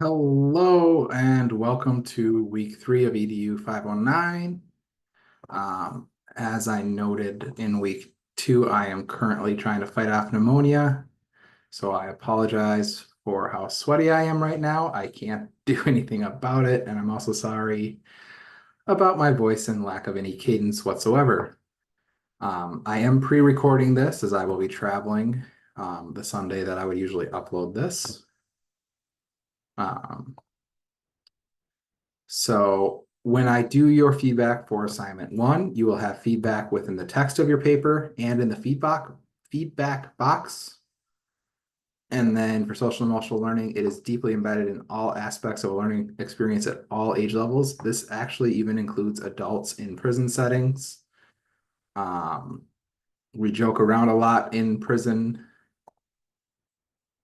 Hello and welcome to week 3 of EDU 509. As I noted in week 2, I am currently trying to fight off pneumonia. So I apologize for how sweaty I am right now. I can't do anything about it. And I'm also sorry about my voice and lack of any cadence whatsoever. I am pre-recording this as I will be traveling the Sunday that I would usually upload this. So when I do your feedback for assignment 1, you will have feedback within the text of your paper and in the feedback box. And then for social and emotional learning, it is deeply embedded in all aspects of a learning experience at all age levels. This actually even includes adults in prison settings. We joke around a lot in prison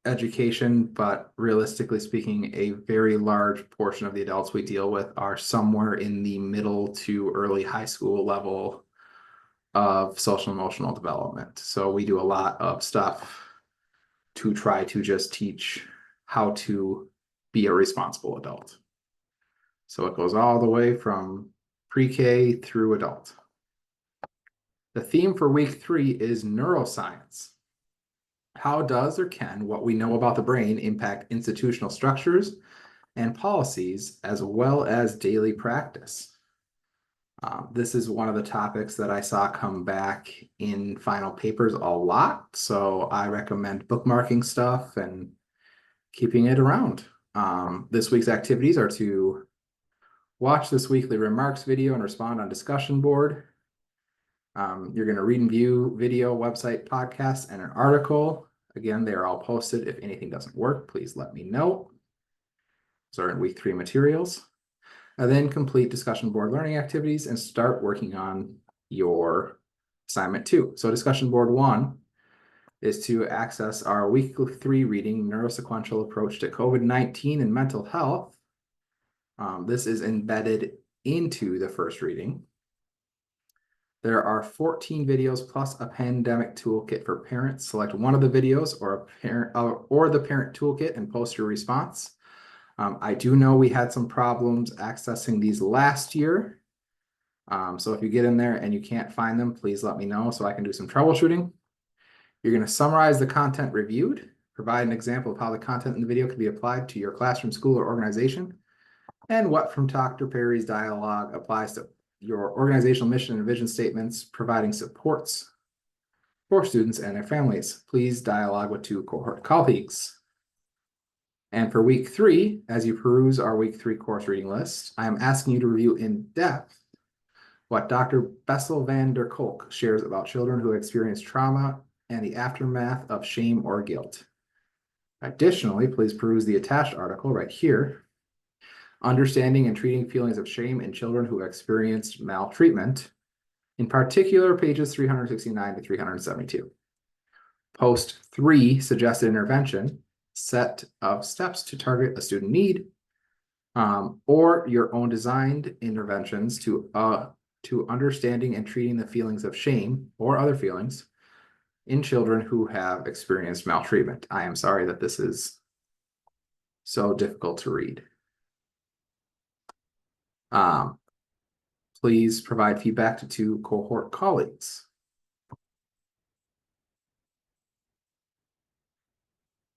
education, but realistically speaking, a very large portion of the adults we deal with are somewhere in the middle to early high school level of social emotional development. So we do a lot of stuff to try to just teach how to be a responsible adult. So it goes all the way from pre-K through adult. The theme for week 3 is neuroscience. How does or can what we know about the brain impact institutional structures and policies as well as daily practice? This is one of the topics that I saw come back in final papers a lot, so I recommend bookmarking stuff and keeping it around. This week's activities are to watch this weekly remarks video and respond on discussion board. You're going to read and view video, website, podcast, and an article. Again, they are all posted. If anything doesn't work, please let me know. Those are in week 3 materials. And then complete discussion board learning activities and start working on your assignment 2. So discussion board 1 is to access our week 3 reading, Neurosequential Approach to COVID-19 and Mental Health. This is embedded into the first reading. There are 14 videos plus a pandemic toolkit for parents. Select one of the videos or the parent toolkit and post your response. I do know we had some problems accessing these last year. So if you get in there and you can't find them, please let me know so I can do some troubleshooting. You're going to summarize the content reviewed, provide an example of how the content in the video can be applied to your classroom, school, or organization, and what from Dr. Perry's dialogue applies to your organizational mission and vision statements, providing supports for students and their families. Please dialogue with 2 cohort colleagues. And for week 3, as you peruse our week 3 course reading list, I am asking you to review in depth what Dr. Bessel van der Kolk shares about children who experience trauma and the aftermath of shame or guilt. Additionally, please peruse the attached article right here, Understanding and Treating Feelings of Shame in Children Who Experienced Maltreatment, in particular pages 369 to 372. Post 3 suggested intervention, set of steps to target a student need, or your own designed interventions to understanding and treating the feelings of shame or other feelings in children who have experienced maltreatment. I am sorry that this is so difficult to read. Please provide feedback to 2 cohort colleagues.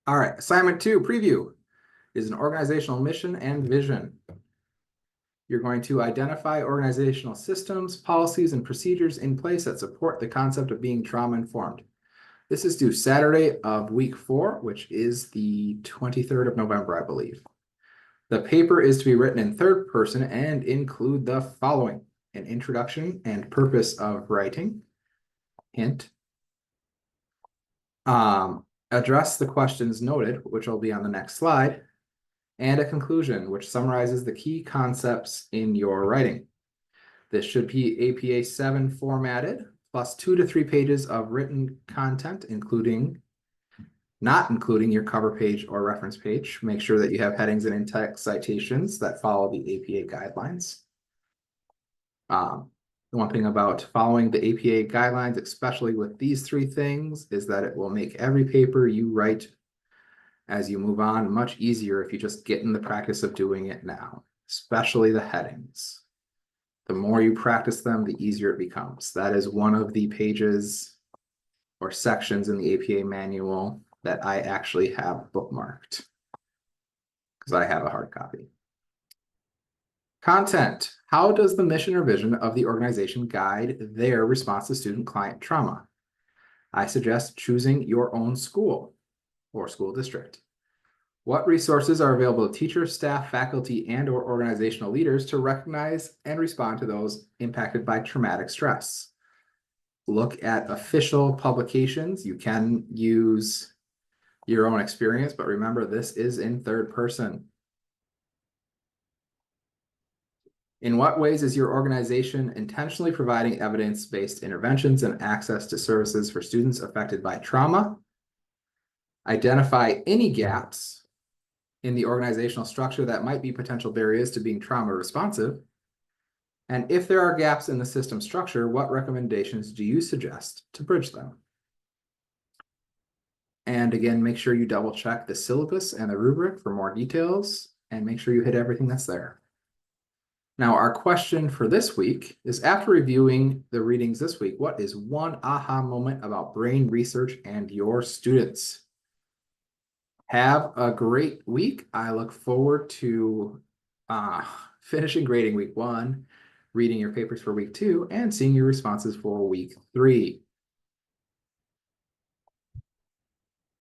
All right, assignment 2, preview, is an organizational mission and vision. You're going to identify organizational systems, policies, and procedures in place that support the concept of being trauma-informed. This is due Saturday of week 4, which is the 23rd of November, I believe. The paper is to be written in 3rd person and include the following: an introduction and purpose of writing, hint, address the questions noted, which will be on the next slide, and a conclusion, which summarizes the key concepts in your writing. This should be APA 7 formatted, plus 2 to 3 pages of written content, not including your cover page or reference page. Make sure that you have headings and in-text citations that follow the APA guidelines. The one thing about following the APA guidelines, especially with these 3 things, is that it will make every paper you write as you move on, much easier if you just get in the practice of doing it now, especially the headings. The more you practice them, the easier it becomes. That is one of the pages or sections in the APA manual that I actually have bookmarked because I have a hard copy. Content. How does the mission or vision of the organization guide their response to student client trauma? I suggest choosing your own school or school district. What resources are available to teachers, staff, faculty, and/or organizational leaders to recognize and respond to those impacted by traumatic stress? Look at official publications. You can use your own experience, but remember, this is in third person. In what ways is your organization intentionally providing evidence-based interventions and access to services for students affected by trauma? Identify any gaps in the organizational structure that might be potential barriers to being trauma responsive. And if there are gaps in the system structure, what recommendations do you suggest to bridge them? And again, make sure you double check the syllabus and the rubric for more details and make sure you hit everything that's there. Now, our question for this week is, after reviewing the readings this week, what is one aha moment about brain research and your students? Have a great week. I look forward to finishing grading week 1, reading your papers for week 2, and seeing your responses for week 3.